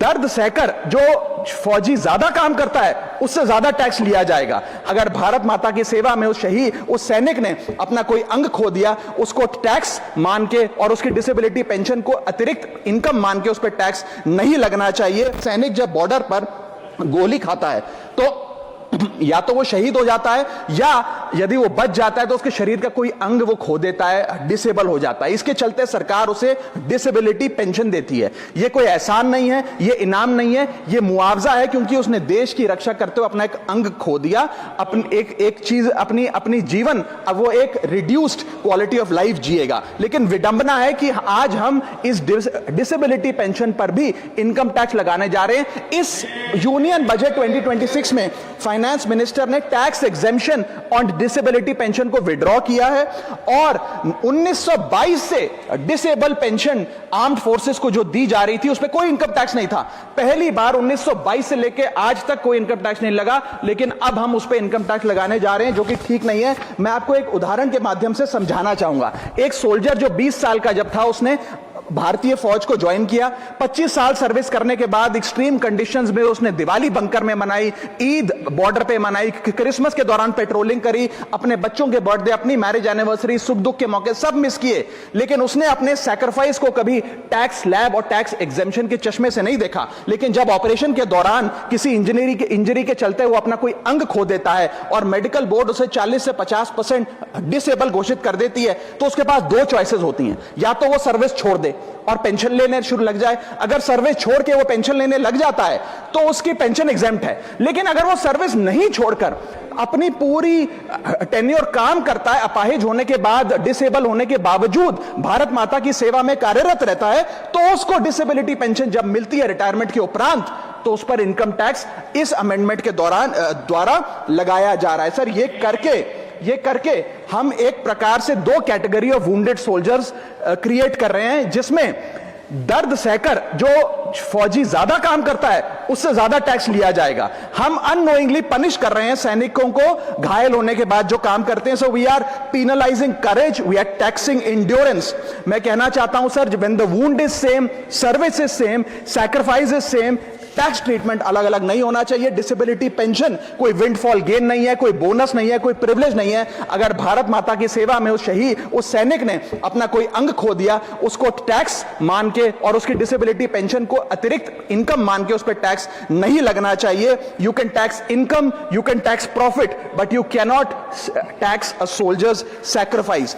दर्द सहकर जो फौजी ज्यादा काम करता है उससे ज्यादा टैक्स लिया जाएगा। अगर भारत माता की सेवा में उस शहीद, उस सैनिक ने अपना कोई अंग खो दिया, उसको टैक्स मान के और उसकी डिसेबिलिटी पेंशन को अतिरिक्त इनकम मान के उस पर टैक्स नहीं लगना चाहिए। सैनिक जब बॉर्डर पर गोली खाता है तो या तो वो शहीद हो जाता है, या यदि वो बच जाता है तो उसके शरीर का कोई अंग वो खो देता है, डिसेबल हो जाता है। इसके चलते सरकार उसे डिसेबिलिटी पेंशन देती है। ये कोई एहसान नहीं है, ये इनाम नहीं है, ये मुआवजा है, क्योंकि उसने देश की रक्षा करते हुए अपना एक अंग खो दिया, अपनी एक चीज, अपनी जीवन, अब वो एक रिड्यूस्ड क्वालिटी ऑफ लाइफ जिएगा। लेकिन विडंबना है कि आज हम इस डिसेबिलिटी पेंशन पर भी इनकम टैक्स लगाने जा रहे हैं। इस यूनियन बजट 2026 में फाइनेंस मिनिस्टर ने tax exemption on disability pension को विड्रॉ किया है और 1922 से डिसेबल पेंशन आर्म्ड फोर्सेस को जो दी जा रही थी उस पर कोई इनकम टैक्स नहीं था। पहली बार 1922 से लेकर आज तक कोई इनकम टैक्स नहीं लगा, लेकिन अब हम उस पर इनकम टैक्स लगाने जा रहे हैं, जो कि ठीक नहीं है। मैं आपको एक उदाहरण के माध्यम से समझाना चाहूंगा। एक सोल्जर जो 20 साल का जब था, उसने भारतीय फौज को ज्वाइन किया। 25 साल सर्विस करने के बाद एक्सट्रीम कंडीशंस में उसने दिवाली बंकर में मनाई, ईद बॉर्डर पे मनाई, क्रिसमस के दौरान पेट्रोलिंग करी, अपने बच्चों के बर्थडे, अपनी मैरिज एनिवर्सरी, सुख दुख के मौके सब मिस किए। लेकिन उसने अपने सैक्रिफाइस को कभी टैक्स स्लैब और टैक्स एग्जेम्पशन के चश्मे से नहीं देखा। लेकिन जब ऑपरेशन के दौरान किसी इंजरी के चलते वो अपना कोई अंग खो देता है और मेडिकल बोर्ड उसे 40 से 50% डिसेबल घोषित कर देती है, तो उसके पास दो चॉइसेस होती हैं। या तो वो सर्विस छोड़ दे और पेंशन लेने शुरू लग जाए। अगर सर्विस छोड़ के वो पेंशन लेने लग जाता है तो उसकी पेंशन एग्जेम्प्ट है। लेकिन अगर वो सर्विस नहीं छोड़कर अपनी पूरी टेन्योर काम करता है, अपाहिज होने के बाद, डिसेबल होने के बावजूद भारत माता की सेवा में कार्यरत रहता है, तो उसको डिसेबिलिटी पेंशन जब मिलती है रिटायरमेंट के उपरांत, तो उस पर इनकम टैक्स इस अमेंडमेंट के द्वारा लगाया जा रहा है। सर, ये करके हम एक प्रकार से दो category of wounded soldiers create कर रहे हैं, जिसमें दर्द सहकर जो फौजी ज्यादा काम करता है उससे ज्यादा टैक्स लिया जाएगा। हम अननोइंगली पनिश कर रहे हैं सैनिकों को घायल होने के बाद जो काम करते हैं। So we are penalising courage, we are taxing endurance. मैं कहना चाहता हूं sir, when the wound is same, service is same, sacrifice is same, tax treatment अलग अलग नहीं होना चाहिए। डिसेबिलिटी पेंशन कोई विंडफॉल गेन नहीं है, कोई बोनस नहीं है, कोई प्रिविलेज नहीं है। अगर भारत माता की सेवा में उस शहीद, उस सैनिक ने अपना कोई अंग खो दिया, उसको टैक्स मान के और उसकी डिसेबिलिटी पेंशन को अतिरिक्त इनकम मान के उस पर टैक्स नहीं लगना चाहिए। You can tax income, you can tax profit, but you cannot tax a soldiers sacrifice.